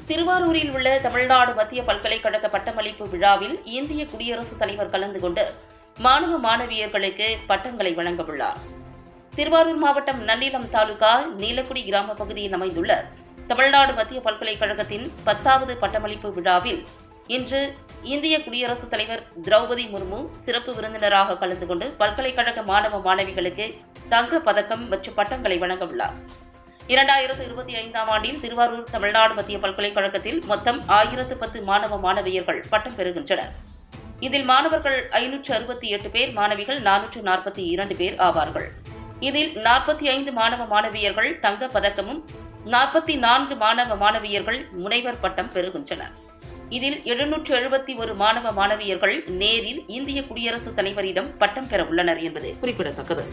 திருவாரூரில் உள்ள தமிழ்நாடு மத்திய பல்கலைக்கழக பட்டமளிப்பு விழாவில் இந்திய குடியரசுத் தலைவர் கலந்து கொண்டு மாணவ மாணவியர்களுக்கு பட்டங்களை வழங்க உள்ளார். திருவாரூர் மாவட்டம் நன்னிலம் தாலுகா நீலக்குடி கிராம பகுதியில் அமைந்துள்ள தமிழ்நாடு மத்திய பல்கலைக்கழகத்தின் 10வது பட்டமளிப்பு விழாவில் இன்று இந்திய குடியரசுத் தலைவர் திரௌபதி முர்மு சிறப்பு விருந்தினராக கலந்து கொண்டு பல்கலைக்கழக மாணவ மாணவிகளுக்கு தங்கப் பதக்கம் மற்றும் பட்டங்களை வழங்க உள்ளார். 2025ஆம் ஆண்டில் திருவாரூர் தமிழ்நாடு மத்திய பல்கலைக்கழகத்தில் மொத்தம் 1010 மாணவ மாணவியர்கள் பட்டம் பெறுகின்றனர். இதில் மாணவர்கள் 568 பேர், மாணவிகள் 442 பேர் ஆவார்கள். இதில் 45 மாணவ மாணவியர்கள் தங்கப் பதக்கமும் 44 மாணவ மாணவியர்கள் முனைவர் பட்டம் பெறுகின்றனர். இதில் 771 மாணவ மாணவியர்கள் நேரில் இந்திய குடியரசுத் தலைவரிடம் பட்டம் பெற உள்ளனர் என்பது குறிப்பிடத்தக்கது.